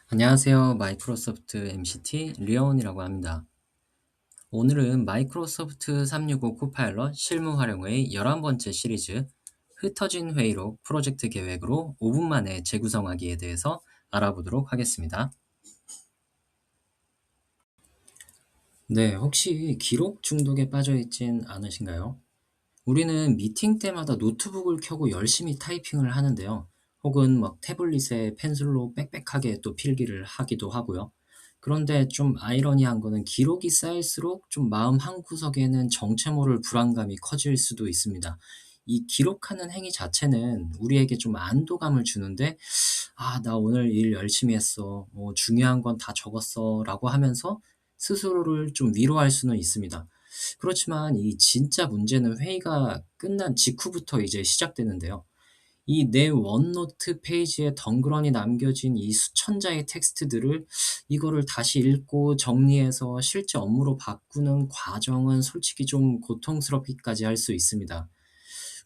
안녕하세요. 마이크로소프트 MCT 리어원이라고 합니다. 오늘은 마이크로소프트 365 코파일럿 실무 활용의 11번째 시리즈 흩어진 회의록 프로젝트 계획으로 5분 만에 재구성하기에 대해서 알아보도록 하겠습니다. 네, 혹시 기록 중독에 빠져 있진 않으신가요? 우리는 미팅 때마다 노트북을 켜고 열심히 타이핑을 하는데요. 혹은 막 태블릿에 펜슬로 빽빽하게 또 필기를 하기도 하고요. 그런데 좀 아이러니한 거는 기록이 쌓일수록 좀 마음 한구석에는 정체 모를 불안감이 커질 수도 있습니다. 이 기록하는 행위 자체는 우리에게 좀 안도감을 주는데, 아, 나 오늘 일 열심히 했어. 뭐 중요한 건 다 적었어. 라고 하면서 스스로를 좀 위로할 수는 있습니다. 그렇지만 이 진짜 문제는 회의가 끝난 직후부터 이제 시작되는데요. 이 내 원노트 페이지에 덩그러니 남겨진 이 수천 자의 텍스트들을 이거를 다시 읽고 정리해서 실제 업무로 바꾸는 과정은 솔직히 좀 고통스럽기까지 할 수 있습니다.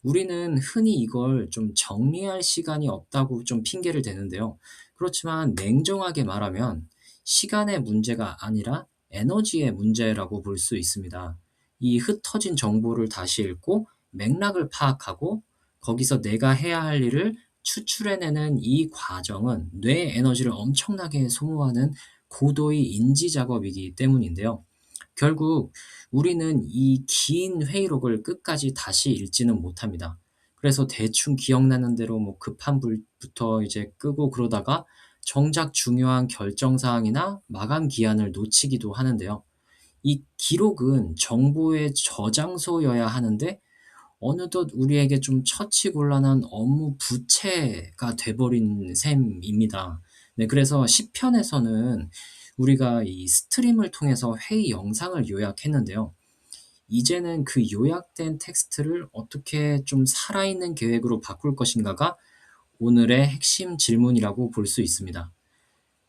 우리는 흔히 이걸 좀 정리할 시간이 없다고 좀 핑계를 대는데요. 그렇지만 냉정하게 말하면 시간의 문제가 아니라 에너지의 문제라고 볼 수 있습니다. 이 흩어진 정보를 다시 읽고 맥락을 파악하고 거기서 내가 해야 할 일을 추출해내는 이 과정은 뇌의 에너지를 엄청나게 소모하는 고도의 인지 작업이기 때문인데요. 결국 우리는 이 긴 회의록을 끝까지 다시 읽지는 못합니다. 그래서 대충 기억나는 대로 뭐 급한 불부터 이제 끄고 그러다가 정작 중요한 결정 사항이나 마감 기한을 놓치기도 하는데요. 이 기록은 정보의 저장소여야 하는데 어느덧 우리에게 좀 처치곤란한 업무 부채가 돼 버린 셈입니다. 네, 그래서 시편에서는 우리가 이 스트림을 통해서 회의 영상을 요약했는데요. 이제는 그 요약된 텍스트를 어떻게 좀 살아있는 계획으로 바꿀 것인가가 오늘의 핵심 질문이라고 볼 수 있습니다.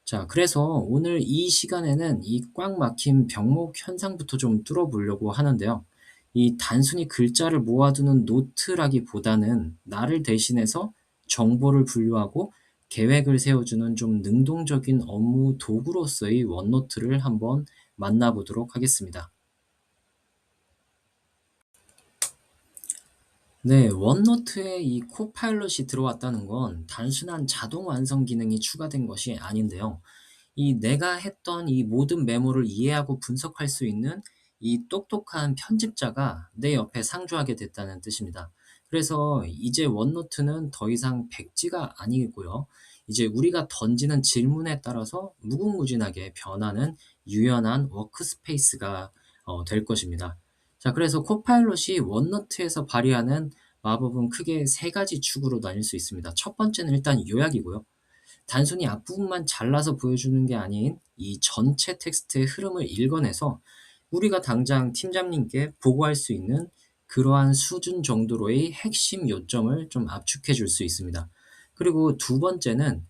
자, 그래서 오늘 이 시간에는 이 꽉 막힌 병목 현상부터 좀 뚫어보려고 하는데요. 이 단순히 글자를 모아두는 노트라기보다는 나를 대신해서 정보를 분류하고 계획을 세워주는 좀 능동적인 업무 도구로서의 원노트를 한번 만나보도록 하겠습니다. 네, 원노트에 이 코파일럿이 들어왔다는 건 단순한 자동 완성 기능이 추가된 것이 아닌데요. 이 내가 했던 이 모든 메모를 이해하고 분석할 수 있는 이 똑똑한 편집자가 내 옆에 상주하게 됐다는 뜻입니다. 그래서 이제 원노트는 더 이상 백지가 아니고요. 이제 우리가 던지는 질문에 따라서 무궁무진하게 변하는 유연한 워크스페이스가 될 것입니다. 자, 그래서 코파일럿이 원노트에서 발휘하는 마법은 크게 세 가지 축으로 나뉠 수 있습니다. 첫 번째는 일단 요약이고요. 단순히 앞부분만 잘라서 보여주는 게 아닌 이 전체 텍스트의 흐름을 읽어내서 우리가 당장 팀장님께 보고할 수 있는 그러한 수준 정도로의 핵심 요점을 좀 압축해 줄 수 있습니다. 그리고 두 번째는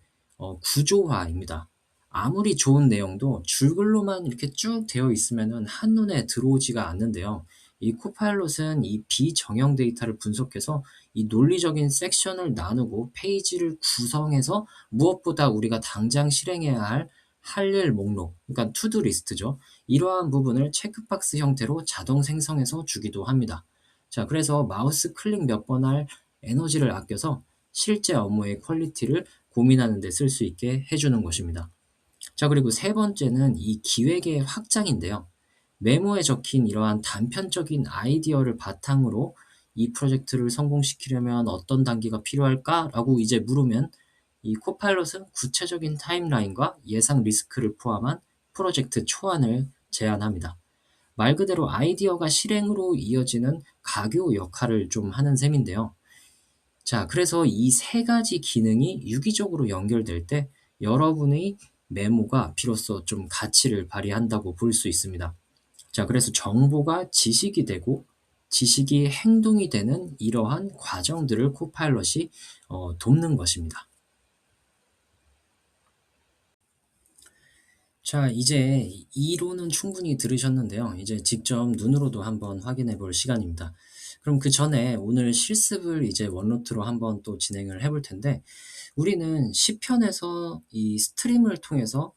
구조화입니다. 아무리 좋은 내용도 줄글로만 이렇게 쭉 되어 있으면은 한눈에 들어오지가 않는데요. 이 코파일럿은 이 비정형 데이터를 분석해서 이 논리적인 섹션을 나누고 페이지를 구성해서 무엇보다 우리가 당장 실행해야 할 일 목록, 그러니까 투두 리스트죠. 이러한 부분을 체크박스 형태로 자동 생성해서 주기도 합니다. 자, 그래서 마우스 클릭 몇 번 할 에너지를 아껴서 실제 업무의 퀄리티를 고민하는 데 쓸 수 있게 해주는 것입니다. 자, 그리고 세 번째는 이 기획의 확장인데요. 메모에 적힌 이러한 단편적인 아이디어를 바탕으로 이 프로젝트를 성공시키려면 어떤 단계가 필요할까라고 이제 물으면 이 코파일럿은 구체적인 타임라인과 예상 리스크를 포함한 프로젝트 초안을 제안합니다. 말 그대로 아이디어가 실행으로 이어지는 가교 역할을 좀 하는 셈인데요. 자, 그래서 이 세 가지 기능이 유기적으로 연결될 때 여러분의 메모가 비로소 좀 가치를 발휘한다고 볼 수 있습니다. 자, 그래서 정보가 지식이 되고 지식이 행동이 되는 이러한 과정들을 코파일럿이 돕는 것입니다. 자, 이제 이론은 충분히 들으셨는데요. 이제 직접 눈으로도 한번 확인해 볼 시간입니다. 그럼 그전에 오늘 실습을 이제 원노트로 한번 또 진행을 해볼 텐데, 우리는 시편에서 이 스트림을 통해서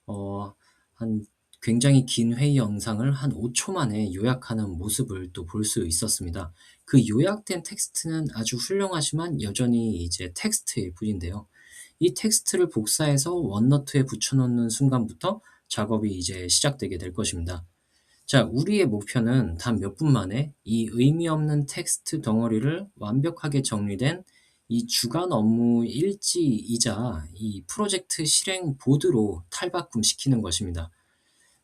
어 한 굉장히 긴 회의 영상을 한 5초 만에 요약하는 모습을 또 볼 수 있었습니다. 그 요약된 텍스트는 아주 훌륭하지만 여전히 이제 텍스트일 뿐인데요. 이 텍스트를 복사해서 원노트에 붙여 넣는 순간부터 작업이 이제 시작되게 될 것입니다. 자, 우리의 목표는 단 몇 분 만에 이 의미 없는 텍스트 덩어리를 완벽하게 정리된 이 주간 업무 일지이자 이 프로젝트 실행 보드로 탈바꿈시키는 것입니다.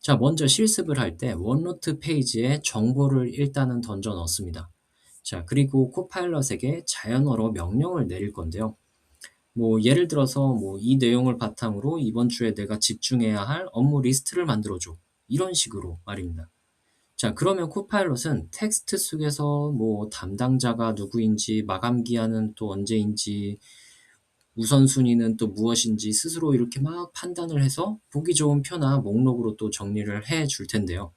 자, 먼저 실습을 할 때 원노트 페이지에 정보를 일단은 던져 넣습니다. 자, 그리고 코파일럿에게 자연어로 명령을 내릴 건데요. 뭐 예를 들어서 뭐 "이 내용을 바탕으로 이번 주에 내가 집중해야 할 업무 리스트를 만들어 줘." 이런 식으로 말입니다. 자, 그러면 코파일럿은 텍스트 속에서 뭐 담당자가 누구인지, 마감 기한은 또 언제인지, 우선순위는 또 무엇인지 스스로 이렇게 막 판단을 해서 보기 좋은 표나 목록으로 또 정리를 해 줄 텐데요.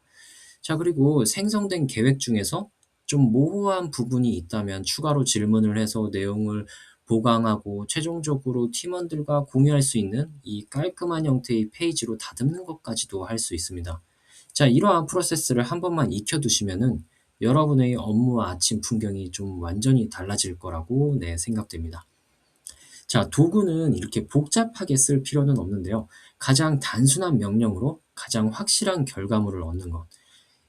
자, 그리고 생성된 계획 중에서 좀 모호한 부분이 있다면 추가로 질문을 해서 내용을 보강하고 최종적으로 팀원들과 공유할 수 있는 이 깔끔한 형태의 페이지로 다듬는 것까지도 할 수 있습니다. 자, 이러한 프로세스를 한 번만 익혀 두시면은 여러분의 업무와 아침 풍경이 좀 완전히 달라질 거라고 네, 생각됩니다. 자, 도구는 이렇게 복잡하게 쓸 필요는 없는데요. 가장 단순한 명령으로 가장 확실한 결과물을 얻는 것.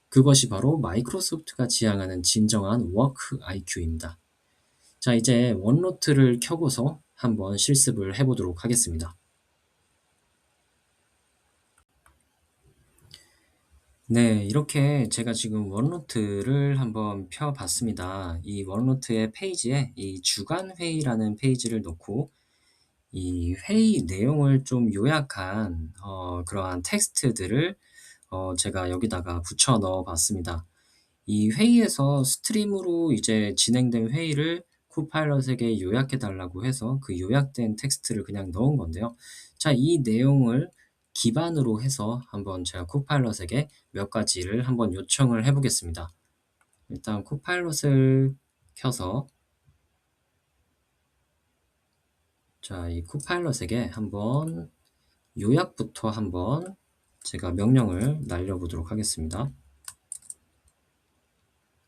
그것이 바로 마이크로소프트가 지향하는 진정한 워크 IQ입니다. 자, 이제 원노트를 켜고서 한번 실습을 해 보도록 하겠습니다. 네, 이렇게 제가 지금 원노트를 한번 펴 봤습니다. 이 원노트의 페이지에 이 주간 회의라는 페이지를 놓고 이 회의 내용을 좀 요약한 그러한 텍스트들을 제가 여기다가 붙여 넣어 봤습니다. 이 회의에서 스트림으로 이제 진행된 회의를 코파일럿에게 요약해 달라고 해서 그 요약된 텍스트를 그냥 넣은 건데요. 자, 이 내용을 기반으로 해서 한번 제가 코파일럿에게 몇 가지를 한번 요청을 해 보겠습니다. 일단 코파일럿을 켜서 자, 이 코파일럿에게 한번 요약부터 한번 제가 명령을 날려 보도록 하겠습니다.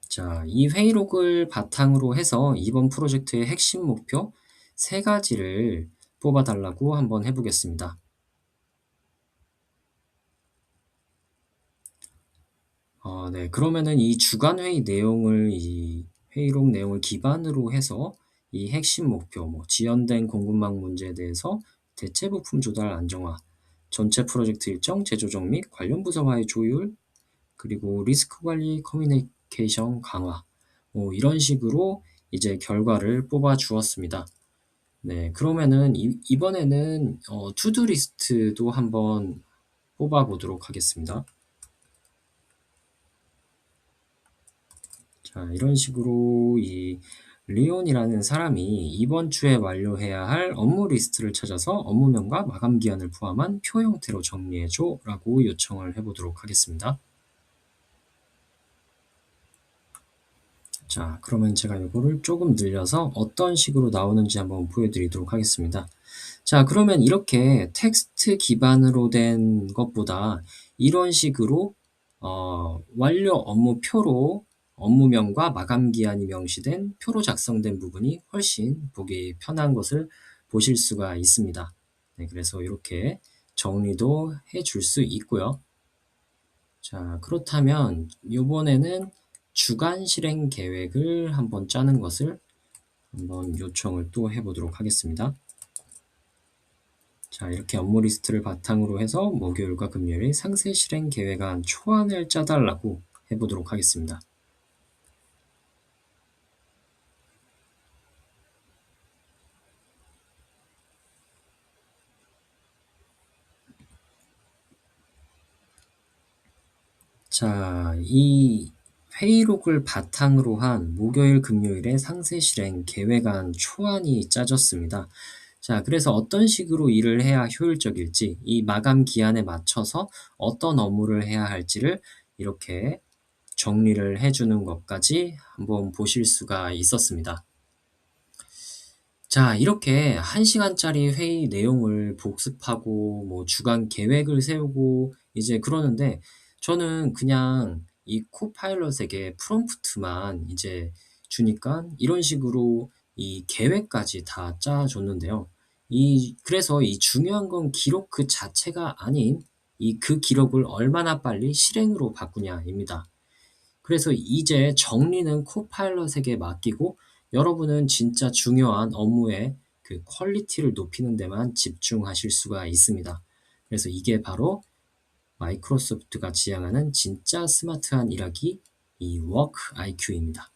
자, 이 회의록을 바탕으로 해서 이번 프로젝트의 핵심 목표 세 가지를 뽑아 달라고 한번 해 보겠습니다. 네. 그러면은 이 주간 회의 내용을 이 회의록 내용을 기반으로 해서 이 핵심 목표 뭐 지연된 공급망 문제에 대해서 대체 부품 조달 안정화, 전체 프로젝트 일정 재조정 및 관련 부서와의 조율, 그리고 리스크 관리 커뮤니케이션 강화, 뭐 이런 식으로 이제 결과를 뽑아 주었습니다. 네. 그러면은 이번에는 투두 리스트도 한번 뽑아 보도록 하겠습니다. 자, 이런 식으로 이 리온이라는 사람이 이번 주에 완료해야 할 업무 리스트를 찾아서 업무명과 마감 기한을 포함한 표 형태로 정리해 줘라고 요청을 해 보도록 하겠습니다. 자, 그러면 제가 요거를 조금 늘려서 어떤 식으로 나오는지 한번 보여 드리도록 하겠습니다. 자, 그러면 이렇게 텍스트 기반으로 된 것보다 이런 식으로 완료 업무표로 업무명과 마감 기한이 명시된 표로 작성된 부분이 훨씬 보기 편한 것을 보실 수가 있습니다. 네, 그래서 이렇게 정리도 해줄 수 있고요. 자, 그렇다면 요번에는 주간 실행 계획을 한번 짜는 것을 한번 요청을 또 해 보도록 하겠습니다. 자, 이렇게 업무 리스트를 바탕으로 해서 목요일과 금요일 상세 실행 계획안 초안을 짜 달라고 해 보도록 하겠습니다. 자, 이 회의록을 바탕으로 한 목요일, 금요일의 상세 실행 계획안 초안이 짜졌습니다. 자, 그래서 어떤 식으로 일을 해야 효율적일지, 이 마감 기한에 맞춰서 어떤 업무를 해야 할지를 이렇게 정리를 해 주는 것까지 한번 보실 수가 있었습니다. 자, 이렇게 1 시간짜리 회의 내용을 복습하고 뭐 주간 계획을 세우고 이제 그러는데, 저는 그냥 이 코파일럿에게 프롬프트만 이제 주니깐 이런 식으로 이 계획까지 다 짜 줬는데요. 그래서 이 중요한 건 기록 그 자체가 아닌 이 그 기록을 얼마나 빨리 실행으로 바꾸냐입니다. 그래서 이제 정리는 코파일럿에게 맡기고 여러분은 진짜 중요한 업무의 그 퀄리티를 높이는 데만 집중하실 수가 있습니다. 그래서 이게 바로 마이크로소프트가 지향하는 진짜 스마트한 일하기, 이 워크 IQ입니다.